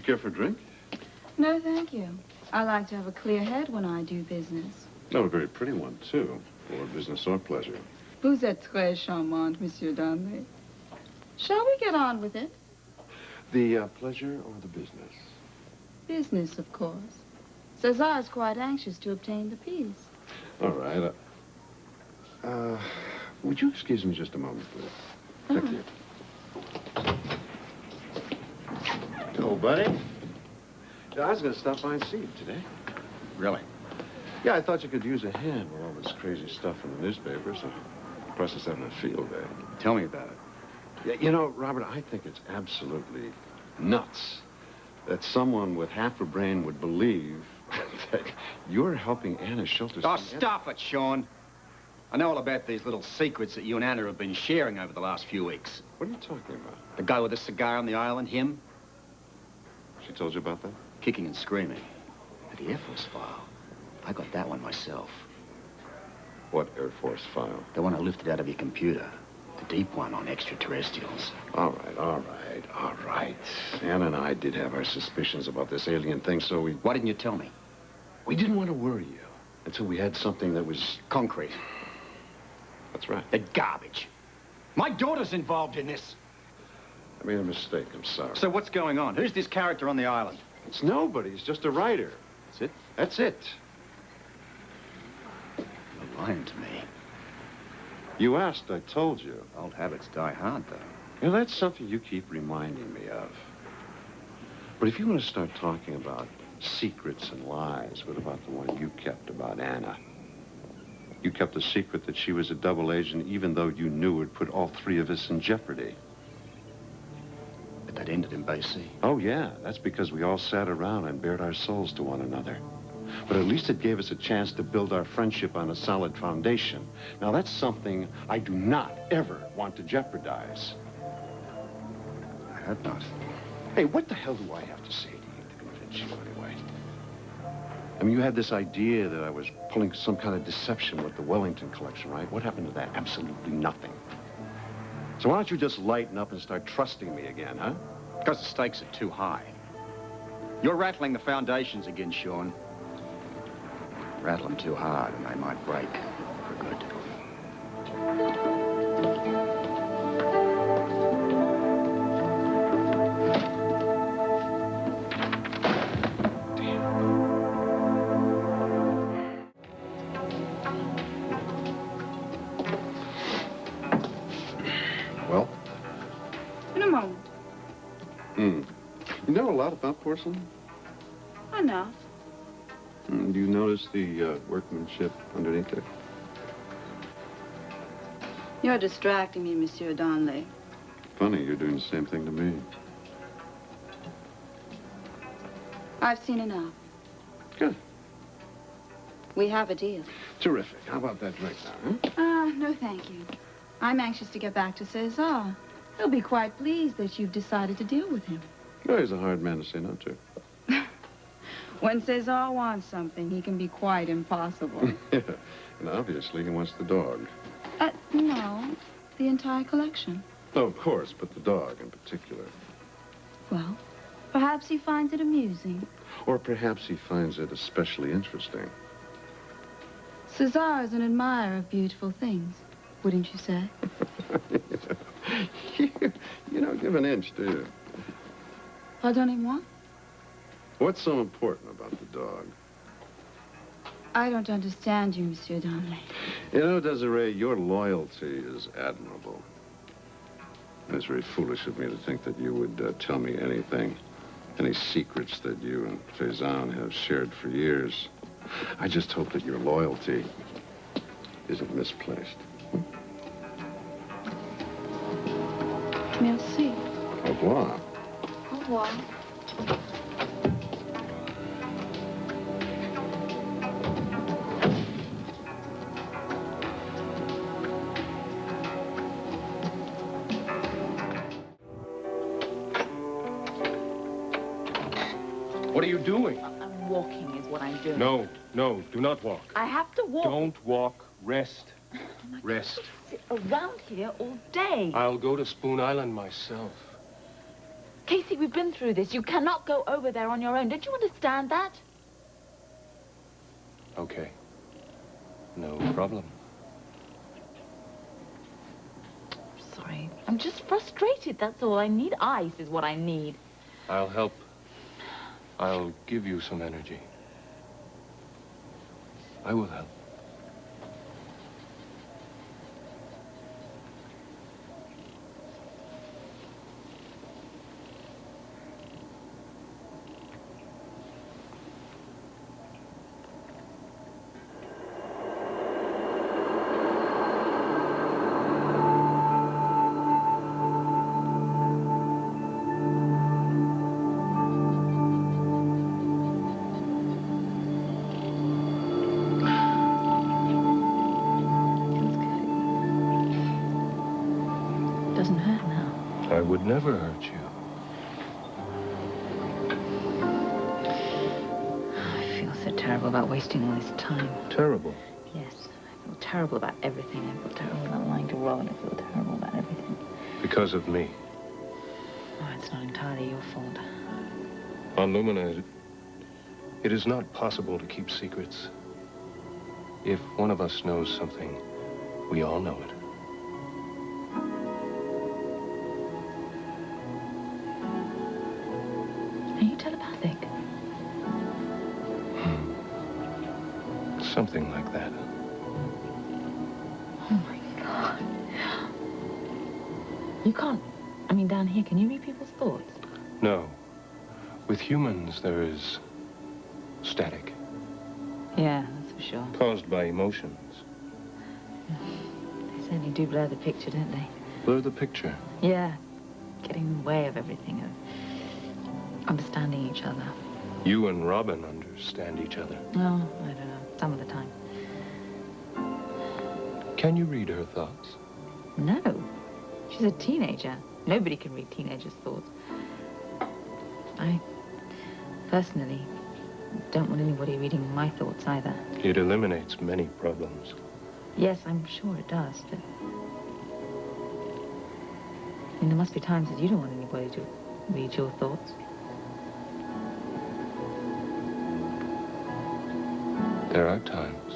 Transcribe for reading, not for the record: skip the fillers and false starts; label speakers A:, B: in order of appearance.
A: care for a drink?
B: No, thank you. I like to have a clear head when I do business.
A: Oh, a very pretty one, too. For business or pleasure.
B: Vous êtes très charmante, Monsieur Darnley. Shall we get on with it?
A: The pleasure or the business?
B: Business, of course. Cesar is quite anxious to obtain the peace.
A: All right. Would you excuse me just a moment, please? Thank you. Hello, buddy. Yeah, I was going to stop by and see you today.
C: Really?
A: Yeah, I thought you could use a hand with all this crazy stuff in the newspapers. The press is having a field day.
C: Tell me about it.
A: Yeah, you know, Robert, I think it's absolutely nuts that someone with half a brain would believe that you're helping Anna shelter
C: Oh,
A: some...
C: stop it, Sean. I know all about these little secrets that you and Anna have been sharing over the last few weeks.
A: What are you talking about?
C: The guy with the cigar on the island, him,
A: She told you about that?
C: kicking and screaming. And the Air Force file. I got that one myself.
A: What Air Force file?
C: The one I lifted out of your computer. The deep one on extraterrestrials.
A: All right. Anna and I did have our suspicions about this alien thing, so we...
C: Why didn't you tell me?
A: We didn't want to worry you until we had something that was...
C: Concrete.
A: That's right.
C: The garbage. My daughter's involved in this.
A: I made a mistake, I'm sorry.
C: So what's going on? Who's this character on the island?
A: It's nobody, he's just a writer.
C: That's it?
A: That's it.
C: You're lying to me.
A: You asked, I told you.
C: Old habits die hard, though.
A: You know, that's something you keep reminding me of. But if you want to start talking about secrets and lies, what about the one you kept about Anna? You kept the secret that she was a double agent, even though you knew it would put all three of us in jeopardy.
C: But that ended in BC.
A: Oh, yeah. That's because we all sat around and bared our souls to one another. But at least it gave us a chance to build our friendship on a solid foundation. Now, that's something I do not ever want to jeopardize.
C: I hope not.
A: Hey, what the hell do I have to say to you to convince you anyway? I mean, you had this idea that I was pulling some kind of deception with the Wellington collection, right? What happened to that? Absolutely nothing. So why don't you just lighten up and start trusting me again, huh?
C: Because the stakes are too high. You're rattling the foundations again, Sean. Rattle them too hard and they might break for good.
A: Well?
B: In a moment.
A: You know a lot about porcelain?
B: Enough.
A: Do you notice the workmanship underneath it?
B: You're distracting me, Monsieur Darnley.
A: Funny, you're doing the same thing to me.
B: I've seen enough.
A: Good.
B: We have a deal.
A: Terrific. How about that drink now, huh?
B: No, thank you. I'm anxious to get back to Cesar. He'll be quite pleased that you've decided to deal with him.
A: Well, he's a hard man to say no to.
B: When Cesar wants something, he can be quite impossible.
A: Yeah, and obviously he wants the dog.
B: No, the entire collection.
A: Oh, of course, but the dog in particular.
B: Well, perhaps he finds it amusing.
A: Or perhaps he finds it especially interesting.
B: Cesar is an admirer of beautiful things, wouldn't you say?
A: You don't give an inch, do you?
B: Pardonnez-moi?
A: What's so important about the dog?
B: I don't understand you, Monsieur Darnley.
A: You know, Desiree, your loyalty is admirable. It's very foolish of me to think that you would tell me anything, any secrets that you and Faison have shared for years. I just hope that your loyalty isn't misplaced.
B: Merci.
A: Au revoir.
B: Au revoir.
D: What are you doing?
E: I'm walking is what I'm doing.
D: No, do not walk.
E: I have to walk.
D: Don't walk. Rest.
E: I
D: Rest.
E: can't sit around here all day.
D: I'll go to Spoon Island myself.
E: Casey, Already we've been through this. You cannot go over there on your own. Don't you understand that?
D: Okay. No problem.
E: Sorry. I'm just frustrated, that's all. I need ice is what I need.
D: I'll help. I'll give you some energy. I will help.
E: Doesn't hurt now.
D: I would never hurt you.
E: I feel so terrible about wasting all this time.
D: Terrible.
E: Yes, I feel terrible about everything. I feel terrible about lying to Robin. I feel terrible about everything.
D: Because of me.
E: Oh, it's not entirely your fault.
D: On Lumina, it is not possible to keep secrets. If one of us knows something, we all know it.
E: Are you telepathic?
D: Something like that.
E: Oh, my God. You can't... I mean, down here, can you read people's thoughts?
D: No. With humans, there is static,
E: Yeah, that's for sure.
D: caused by emotions.
E: They certainly do blur the picture, don't they?
D: Blur the picture.
E: Yeah. Getting in the way of everything, of understanding each other.
D: You and Robin understand each other.
E: Oh, I don't know. Some of the time.
D: Can you read her thoughts?
E: No. She's a teenager. Nobody can read teenagers' thoughts. I, personally, don't want anybody reading my thoughts either.
D: It eliminates many problems.
E: Yes, I'm sure it does, but... I mean, there must be times that you don't want anybody to read your thoughts.
D: There are times.